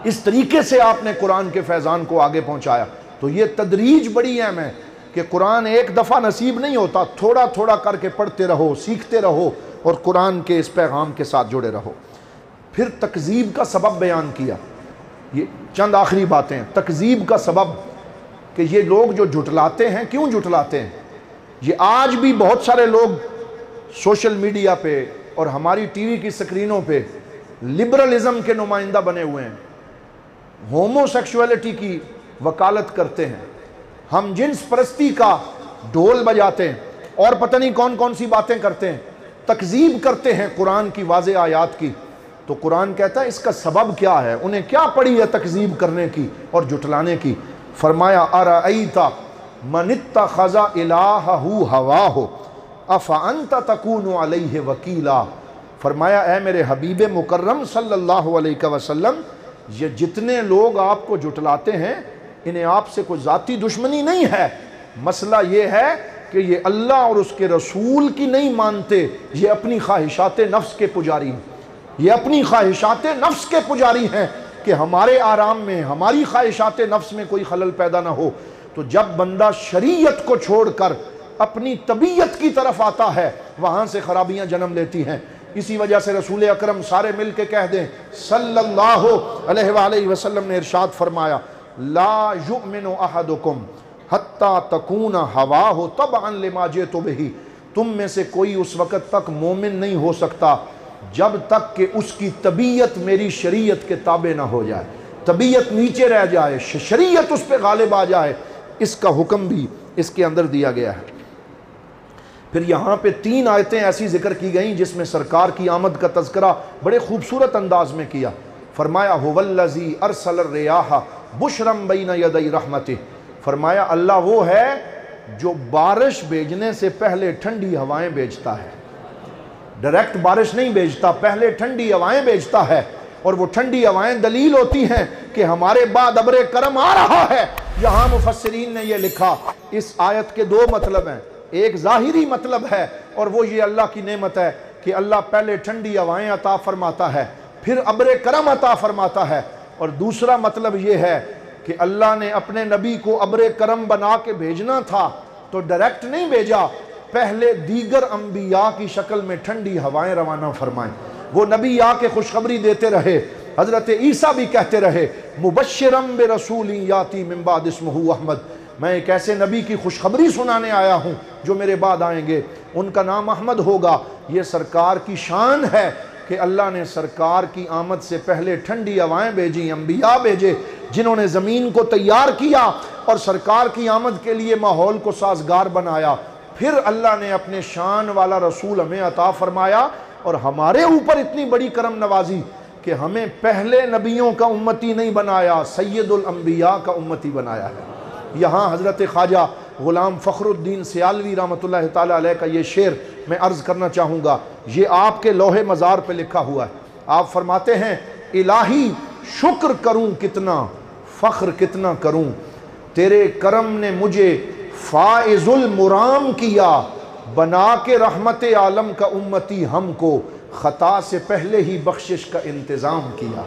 اس طریقے سے آپ نے قرآن کے فیضان کو آگے پہنچایا۔ تو یہ تدریج بڑی اہم ہے کہ قرآن ایک دفعہ نصیب نہیں ہوتا، تھوڑا تھوڑا کر کے پڑھتے رہو، سیکھتے رہو، اور قرآن کے اس پیغام کے ساتھ جڑے رہو۔ پھر تکذیب کا سبب بیان کیا، یہ چند آخری باتیں۔ تکذیب کا سبب کہ یہ لوگ جو جھٹلاتے ہیں، کیوں جھٹلاتے ہیں؟ یہ آج بھی بہت سارے لوگ سوشل میڈیا پہ اور ہماری ٹی وی کی سکرینوں پہ لبرلزم کے نمائندہ بنے ہوئے ہیں، ہومو سیکشولیٹی کی وکالت کرتے ہیں، ہم جنس پرستی کا ڈھول بجاتے ہیں، اور پتہ نہیں کون کون سی باتیں کرتے ہیں، تکذیب کرتے ہیں قرآن کی واضح آیات کی۔ تو قرآن کہتا ہے اس کا سبب کیا ہے، انہیں کیا پڑی ہے تکذیب کرنے کی اور جھٹلانے کی؟ فرمایا ارأیت من اتخذ الہہ ہواہ افانت تکون علیہ وکیلا۔ فرمایا اے میرے حبیب مکرم صلی اللہ علیہ وسلم، یہ جتنے لوگ آپ کو جھٹلاتے ہیں انہیں آپ سے کوئی ذاتی دشمنی نہیں ہے، مسئلہ یہ ہے کہ یہ اللہ اور اس کے رسول کی نہیں مانتے، یہ اپنی خواہشات نفس کے پجاری ہیں، یہ اپنی خواہشات نفس کے پجاری ہیں کہ ہمارے آرام میں، ہماری خواہشات نفس میں کوئی خلل پیدا نہ ہو۔ تو جب بندہ شریعت کو چھوڑ کر اپنی طبیعت کی طرف آتا ہے، وہاں سے خرابیاں جنم لیتی ہیں۔ اسی وجہ سے رسول اکرم سارے مل کے کہہ دیں صلی اللہ علیہ وآلہ وسلم نے ارشاد فرمایا لا یؤمن احدکم حتی تکون ہواہ تبعا لما جئت بہ، تم میں سے کوئی اس وقت تک مومن نہیں ہو سکتا جب تک کہ اس کی طبیعت میری شریعت کے تابع نہ ہو جائے، طبیعت نیچے رہ جائے، شریعت اس پہ غالب آ جائے۔ اس کا حکم بھی اس کے اندر دیا گیا ہے۔ پھر یہاں پہ 3 آیتیں ایسی ذکر کی گئیں جس میں سرکار کی آمد کا تذکرہ بڑے خوبصورت انداز میں کیا۔ فرمایا هو الذی ارسل الریاح بشرا بین یدی رحمتہ، فرمایا اللہ وہ ہے جو بارش بھیجنے سے پہلے ٹھنڈی ہوائیں بھیجتا ہے، ڈائریکٹ بارش نہیں بھیجتا، پہلے ٹھنڈی ہوائیں بھیجتا ہے، اور وہ ٹھنڈی ہوائیں دلیل ہوتی ہیں کہ ہمارے بعد ابر کرم آ رہا ہے۔ یہاں مفسرین نے یہ لکھا، اس آیت کے دو مطلب ہیں، ایک ظاہری مطلب ہے اور وہ یہ اللہ کی نعمت ہے کہ اللہ پہلے ٹھنڈی ہوائیں عطا فرماتا ہے پھر ابر کرم عطا فرماتا ہے، اور دوسرا مطلب یہ ہے کہ اللہ نے اپنے نبی کو ابر کرم بنا کے بھیجنا تھا تو ڈائریکٹ نہیں بھیجا، پہلے دیگر انبیاء کی شکل میں ٹھنڈی ہوائیں روانہ فرمائیں۔ وہ نبی آ کے خوشخبری دیتے رہے، حضرت عیسیٰ بھی کہتے رہے مبشرم برسول یاتی من بعد اسمہ احمد، میں ایک ایسے نبی کی خوشخبری سنانے آیا ہوں جو میرے بعد آئیں گے، ان کا نام احمد ہوگا۔ یہ سرکار کی شان ہے کہ اللہ نے سرکار کی آمد سے پہلے ٹھنڈی ہوائیں بھیجی، انبیاء بھیجے جنہوں نے زمین کو تیار کیا اور سرکار کی آمد کے لیے ماحول کو سازگار بنایا، پھر اللہ نے اپنے شان والا رسول ہمیں عطا فرمایا اور ہمارے اوپر اتنی بڑی کرم نوازی کہ ہمیں پہلے نبیوں کا امتی نہیں بنایا، سید الانبیاء کا امتی بنایا ہے۔ یہاں حضرت خواجہ غلام فخر الدین سیالوی رحمۃ اللہ تعالیٰ علیہ کا یہ شعر میں عرض کرنا چاہوں گا، یہ آپ کے لوح مزار پہ لکھا ہوا ہے۔ آپ فرماتے ہیں الہی شکر کروں کتنا، فخر کتنا کروں، تیرے کرم نے مجھے فائز المرام کیا، بنا کے رحمت عالم کا امتی ہم کو، خطا سے پہلے ہی بخشش کا انتظام کیا۔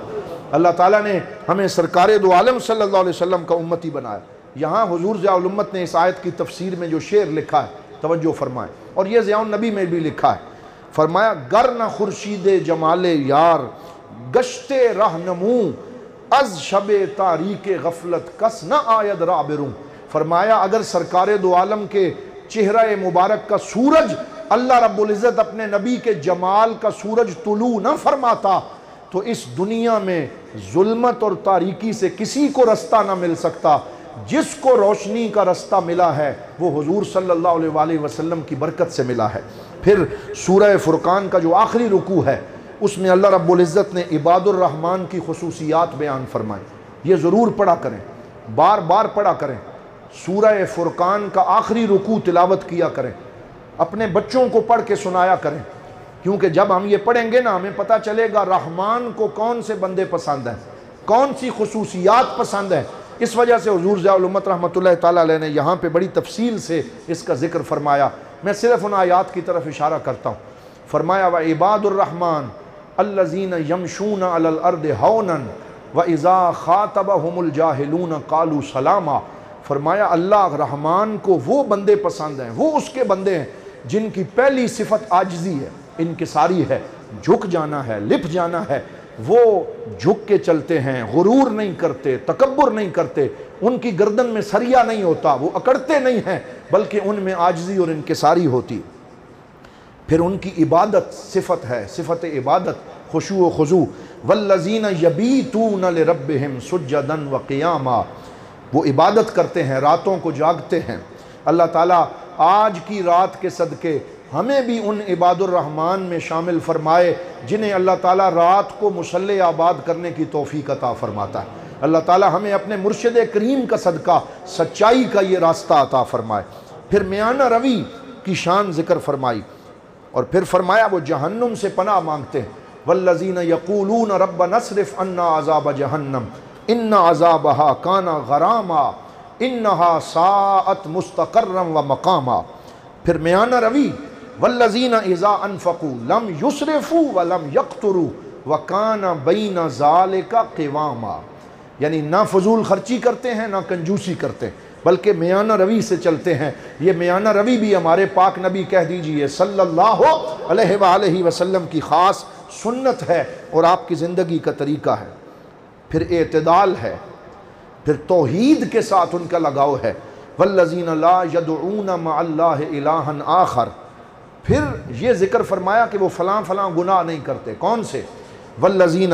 اللہ تعالیٰ نے ہمیں سرکار دو عالم صلی اللہ علیہ وسلم کا امتی بنایا۔ یہاں حضور ضیاء الامت نے اس آیت کی تفسیر میں جو شعر لکھا ہے توجہ فرمائیں، اور یہ ضیاء النبی میں بھی لکھا ہے، فرمایا گر نہ خورشید جمال یار گشت رہنمو، از شب تاریک غفلت کس نہ آید رابروں۔ فرمایا اگر سرکار دو عالم کے چہرہ مبارک کا سورج اللہ رب العزت اپنے نبی کے جمال کا سورج طلوع نہ فرماتا تو اس دنیا میں ظلمت اور تاریکی سے کسی کو رستہ نہ مل سکتا۔ جس کو روشنی کا رستہ ملا ہے وہ حضور صلی اللہ علیہ وآلہ وسلم کی برکت سے ملا ہے۔ پھر سورہ فرقان کا جو آخری رکوع ہے اس میں اللہ رب العزت نے عباد الرحمن کی خصوصیات بیان فرمائیں، یہ ضرور پڑھا کریں، بار بار پڑھا کریں۔ سورہ فرقان کا آخری رکوع تلاوت کیا کریں، اپنے بچوں کو پڑھ کے سنایا کریں، کیونکہ جب ہم یہ پڑھیں گے نا ہمیں پتہ چلے گا رحمان کو کون سے بندے پسند ہیں، کون سی خصوصیات پسند ہیں۔ اس وجہ سے حضور ضیاء الامت رحمۃ اللہ تعالیٰ علیہ نے یہاں پہ بڑی تفصیل سے اس کا ذکر فرمایا۔ میں صرف ان آیات کی طرف اشارہ کرتا ہوں۔ فرمایا وَعِبَادُ الرحمن الَّذِينَ يَمْشُونَ عَلَى الْأَرْضِ هَوْنًا وَإِذَا خَاطَبَهُمُ الْجَاهِلُونَ قَالُوا سَلَامًا۔ فرمایا اللہ رحمان کو وہ بندے پسند ہیں، وہ اس کے بندے ہیں جن کی پہلی صفت عاجزی ہے، انکساری ہے، جھک جانا ہے، لپ جانا ہے، وہ جھک کے چلتے ہیں، غرور نہیں کرتے، تکبر نہیں کرتے، ان کی گردن میں سریا نہیں ہوتا، وہ اکڑتے نہیں ہیں بلکہ ان میں عاجزی اور انکساری ہوتی۔ پھر ان کی عبادت صفت ہے، صفت عبادت خشوع و خضوع، والذین یبیتون لربہم سجدا وقیاما، وہ عبادت کرتے ہیں، راتوں کو جاگتے ہیں۔ اللہ تعالیٰ آج کی رات کے صدقے ہمیں بھی ان عباد الرحمن میں شامل فرمائے جنہیں اللہ تعالیٰ رات کو مصلی آباد کرنے کی توفیق عطا فرماتا ہے۔ اللہ تعالیٰ ہمیں اپنے مرشد کریم کا صدقہ سچائی کا یہ راستہ عطا فرمائے۔ پھر میانہ روی کی شان ذکر فرمائی اور پھر فرمایا وہ جہنم سے پناہ مانگتے ہیں، والذین یقولون ربنا اصرف عنا عذاب جہنم ان عذابها کان غراما انہا ساعت مستقرا و مقاما۔ پھر میانہ روی والذین اذا انفقوا لم یسرفوا ولم یقتروا وکان بین ذالک قواما، یعنی نہ فضول خرچی کرتے ہیں نہ کنجوسی کرتے ہیں بلکہ میانہ روی سے چلتے ہیں۔ یہ میانہ روی بھی ہمارے پاک نبی کہہ دیجئے صلی اللہ علیہ وآلہ وسلم کی خاص سنت ہے اور آپ کی زندگی کا طریقہ ہے۔ پھر اعتدال ہے، پھر توحید کے ساتھ ان کا لگاؤ ہے، والذین لا یدعون مع اللہ الہا آخر۔ پھر یہ ذکر فرمایا کہ وہ فلاں فلاں گناہ نہیں کرتے، کون سے؟ والذین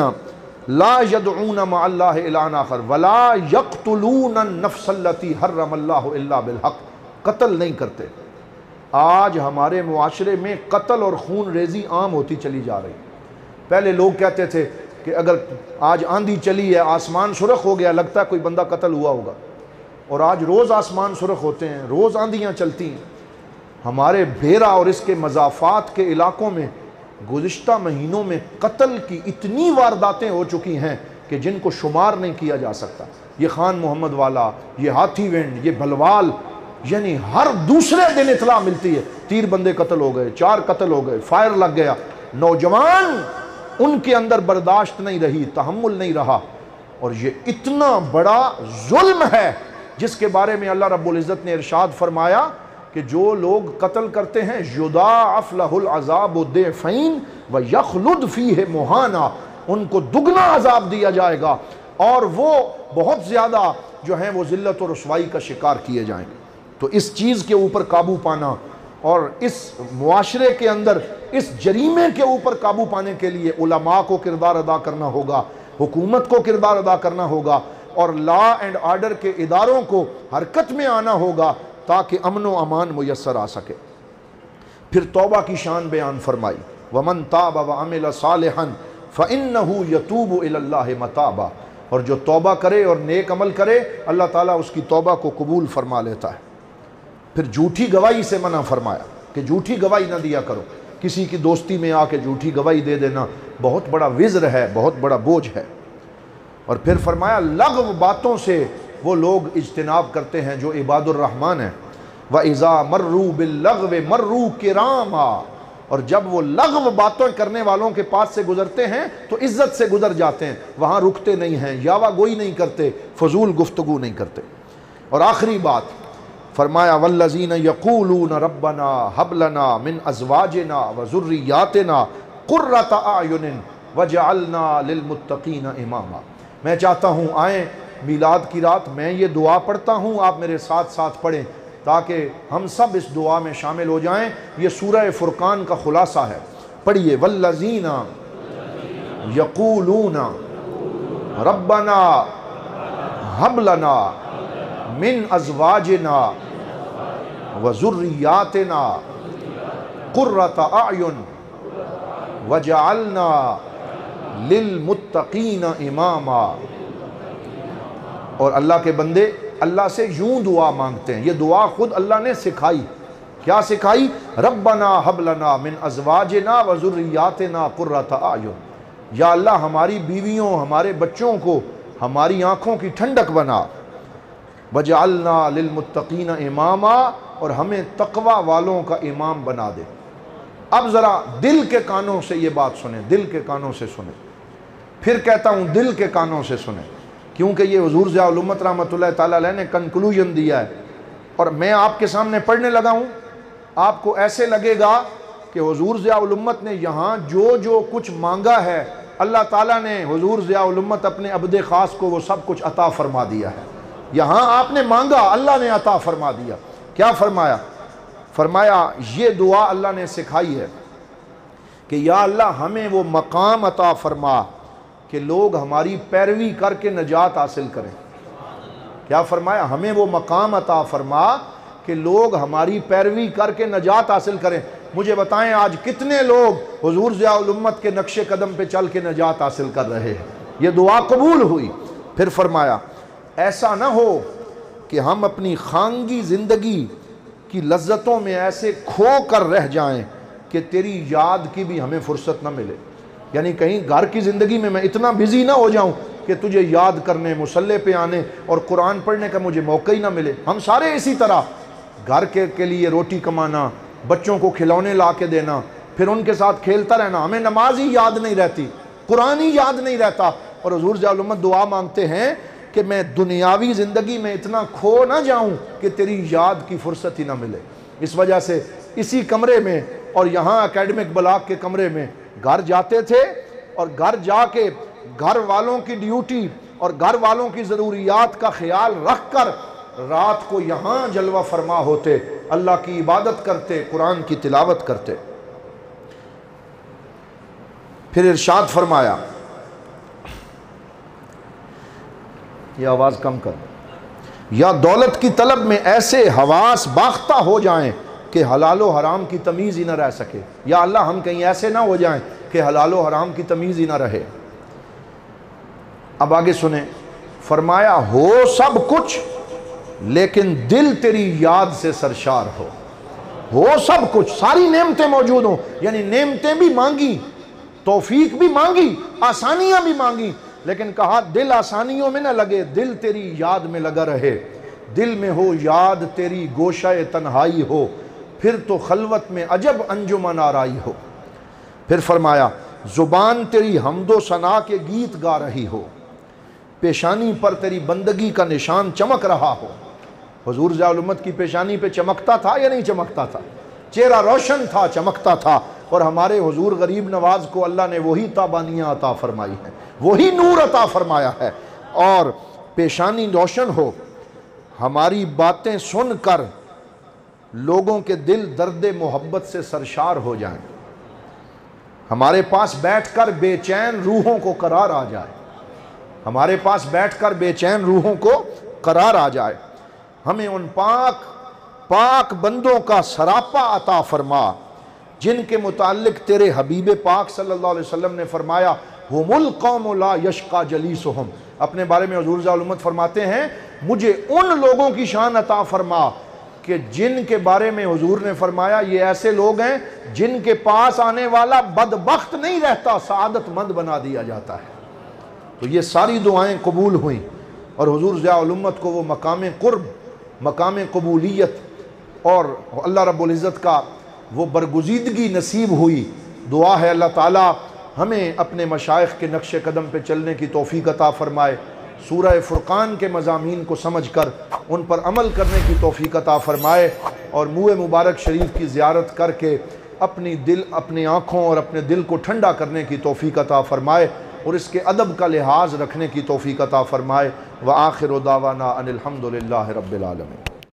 لا یدعون مع اللہ الہا آخر ولا یقتلون النفس التی حرم اللہ الا بالحق، قتل نہیں کرتے۔ آج ہمارے معاشرے میں قتل اور خون ریزی عام ہوتی چلی جا رہی۔ پہلے لوگ کہتے تھے کہ اگر آج آندھی چلی ہے آسمان سرخ ہو گیا لگتا ہے کوئی بندہ قتل ہوا ہوگا، اور آج روز آسمان سرخ ہوتے ہیں، روز آندھیاں چلتی ہیں۔ ہمارے بھیرا اور اس کے مضافات کے علاقوں میں گزشتہ مہینوں میں قتل کی اتنی وارداتیں ہو چکی ہیں کہ جن کو شمار نہیں کیا جا سکتا۔ یہ خان محمد والا، یہ ہاتھی وینڈ، یہ بھلوال، یعنی ہر دوسرے دن اطلاع ملتی ہے، تیر بندے قتل ہو گئے، 4 قتل ہو گئے، فائر لگ گیا۔ نوجوان ان کے اندر برداشت نہیں رہی، تحمل نہیں رہا، اور یہ اتنا بڑا ظلم ہے جس کے بارے میں اللہ رب العزت نے ارشاد فرمایا کہ جو لوگ قتل کرتے ہیں یضاعف لہ العذاب ضعفین ویخلد فیہ مہانا، ان کو دگنا عذاب دیا جائے گا اور وہ بہت زیادہ جو ہیں وہ ذلت و رسوائی کا شکار کیے جائیں گے۔ تو اس چیز کے اوپر قابو پانا اور اس معاشرے کے اندر اس جریمے کے اوپر قابو پانے کے لیے علماء کو کردار ادا کرنا ہوگا، حکومت کو کردار ادا کرنا ہوگا، اور لا اینڈ آرڈر کے اداروں کو حرکت میں آنا ہوگا تاکہ امن و امان میسر آ سکے۔ پھر توبہ کی شان بیان فرمائی، وَمَن تَابَ وَعَمِلَ صَالِحًا فَإِنَّهُ يَتُوبُ إِلَى اللَّهِ مَتَابًا، اور جو توبہ کرے اور نیک عمل کرے اللہ تعالیٰ اس کی توبہ کو قبول فرما لیتا ہے۔ پھر جھوٹی گواہی سے منع فرمایا کہ جھوٹی گواہی نہ دیا کرو، کسی کی دوستی میں آ کے جھوٹی گواہی دے دینا بہت بڑا وزر ہے، بہت بڑا بوجھ ہے۔ اور پھر فرمایا لغو باتوں سے وہ لوگ اجتناب کرتے ہیں جو عباد الرحمن ہیں، وَإِذَا مَرُّوا بِاللَّغْوِ مَرُّوا كِرَامًا، اور جب وہ لغو باتیں کرنے والوں کے پاس سے گزرتے ہیں تو عزت سے گزر جاتے ہیں، وہاں رکتے نہیں ہیں، یاوہ گوئی نہیں کرتے، فضول گفتگو نہیں کرتے۔ اور آخری بات فرمایا وَالَّذِينَ يَقُولُونَ رَبَّنَا هَبْ لَنَا مِنْ أَزْوَاجِنَا وَذُرِّيَّاتِنَا قُرَّةَ أَعْيُنٍ وَاجْعَلْنَا لِلْمُتَّقِينَ إِمَامًا۔ میں چاہتا ہوں آئیں میلاد کی رات میں یہ دعا پڑھتا ہوں، آپ میرے ساتھ ساتھ پڑھیں تاکہ ہم سب اس دعا میں شامل ہو جائیں۔ یہ سورہ فرقان کا خلاصہ ہے، پڑھیے وَالَّذِينَ يَقُولُونَ رَبَّنَا هَبْ لَنَا مِنْ أَزْوَاجِنَا وَذُرِّيَّاتِنَا قُرَّةَ أَعْيُنٍ وَاجْعَلْنَا لِلْمُتَّقِينَ إِمَامًا۔ اور اللہ کے بندے اللہ سے یوں دعا مانگتے ہیں، یہ دعا خود اللہ نے سکھائی۔ کیا سکھائی؟ ربنا هب لنا من ازواجنا وذریاتنا قرۃ اعین، یا اللہ ہماری بیویوں ہمارے بچوں کو ہماری آنکھوں کی ٹھنڈک بنا، وجعلنا للمتقین اماما، اور ہمیں تقوی والوں کا امام بنا دے۔ اب ذرا دل کے کانوں سے یہ بات سنیں، دل کے کانوں سے سنیں، پھر کہتا ہوں دل کے کانوں سے سنیں، کیونکہ یہ حضور ضیاء الامت رحمۃ اللہ تعالیٰ علیہ نے کنکلوژن دیا ہے، اور میں آپ کے سامنے پڑھنے لگا ہوں، آپ کو ایسے لگے گا کہ حضور ضیاء الامت نے یہاں جو کچھ مانگا ہے اللہ تعالیٰ نے حضور ضیاء الامت اپنے عبد خاص کو وہ سب کچھ عطا فرما دیا ہے۔ یہاں آپ نے مانگا، اللہ نے عطا فرما دیا۔ کیا فرمایا؟ فرمایا یہ دعا اللہ نے سکھائی ہے کہ یا اللہ ہمیں وہ مقام عطا فرما کہ لوگ ہماری پیروی کر کے نجات حاصل کریں۔ کیا فرمایا؟ ہمیں وہ مقام عطا فرما کہ لوگ ہماری پیروی کر کے نجات حاصل کریں۔ مجھے بتائیں آج کتنے لوگ حضور ضیاء الامت کے نقش قدم پہ چل کے نجات حاصل کر رہے ہیں؟ یہ دعا قبول ہوئی۔ پھر فرمایا ایسا نہ ہو کہ ہم اپنی خانگی زندگی کی لذتوں میں ایسے کھو کر رہ جائیں کہ تیری یاد کی بھی ہمیں فرصت نہ ملے، یعنی کہیں گھر کی زندگی میں میں اتنا بزی نہ ہو جاؤں کہ تجھے یاد کرنے، مصلی پہ آنے اور قرآن پڑھنے کا مجھے موقع ہی نہ ملے۔ ہم سارے اسی طرح گھر کے لیے روٹی کمانا، بچوں کو کھلونے لا کے دینا، پھر ان کے ساتھ کھیلتا رہنا، ہمیں نماز ہی یاد نہیں رہتی، قرآن ہی یاد نہیں رہتا، اور حضور ضیاء الامت دعا مانگتے ہیں کہ میں دنیاوی زندگی میں اتنا کھو نہ جاؤں کہ تیری یاد کی فرصت ہی نہ ملے۔ اس وجہ سے اسی کمرے میں اور یہاں اکیڈمک بلاک کے کمرے میں گھر جاتے تھے، اور گھر جا کے گھر والوں کی ڈیوٹی اور گھر والوں کی ضروریات کا خیال رکھ کر رات کو یہاں جلوہ فرما ہوتے، اللہ کی عبادت کرتے، قرآن کی تلاوت کرتے۔ پھر ارشاد فرمایا، یہ آواز کم کر، یا دولت کی طلب میں ایسے حواس باختہ ہو جائیں کہ حلال و حرام کی تمیز ہی نہ رہ سکے۔ یا اللہ ہم کہیں ایسے نہ ہو جائیں کہ حلال و حرام کی تمیز ہی نہ رہے۔ اب آگے سنیں، فرمایا ہو سب کچھ لیکن دل تیری یاد سے سرشار ہو۔ ہو سب کچھ، ساری نعمتیں موجود ہوں، یعنی نعمتیں بھی مانگی، توفیق بھی مانگی، آسانیاں بھی مانگی، لیکن کہا دل آسانیوں میں نہ لگے، دل تیری یاد میں لگا رہے، دل میں ہو یاد تیری گوشہ تنہائی ہو، پھر تو خلوت میں عجب انجمن آرائی ہو۔ پھر فرمایا زبان تیری حمد و ثنا کے گیت گا رہی ہو، پیشانی پر تیری بندگی کا نشان چمک رہا ہو۔ حضور ضیاء الامت کی پیشانی پہ چمکتا تھا یا نہیں چمکتا تھا؟ چہرہ روشن تھا، چمکتا تھا، اور ہمارے حضور غریب نواز کو اللہ نے وہی تابانیاں عطا فرمائی ہیں، وہی نور عطا فرمایا ہے، اور پیشانی روشن ہو، ہماری باتیں سن کر لوگوں کے دل درد محبت سے سرشار ہو جائیں، ہمارے پاس بیٹھ کر بے چین روحوں کو قرار آ جائے، ہمارے پاس بیٹھ کر بے چین روحوں کو قرار آ جائے۔ ہمیں ان پاک بندوں کا سراپا عطا فرما جن کے متعلق تیرے حبیب پاک صلی اللہ علیہ وسلم نے فرمایا ہم القوم لا یشقى جلیسہم۔ اپنے بارے میں حضور ضیاء الامت فرماتے ہیں مجھے ان لوگوں کی شان عطا فرما کہ جن کے بارے میں حضور نے فرمایا یہ ایسے لوگ ہیں جن کے پاس آنے والا بدبخت نہیں رہتا، سعادت مند بنا دیا جاتا ہے۔ تو یہ ساری دعائیں قبول ہوئیں، اور حضور ضیاء الامت کو وہ مقام قرب، مقام قبولیت اور اللہ رب العزت کا وہ برگزیدگی نصیب ہوئی۔ دعا ہے اللہ تعالیٰ ہمیں اپنے مشائخ کے نقش قدم پہ چلنے کی توفیق عطا فرمائے، سورہ فرقان کے مضامین کو سمجھ کر ان پر عمل کرنے کی توفیق عطا فرمائے، اور منہ مبارک شریف کی زیارت کر کے اپنی آنکھوں اور اپنے دل کو ٹھنڈا کرنے کی توفیق عطا فرمائے، اور اس کے ادب کا لحاظ رکھنے کی توفیق عطا فرمائے۔ وآخر دعوانا ان الحمد للہ رب العالمین۔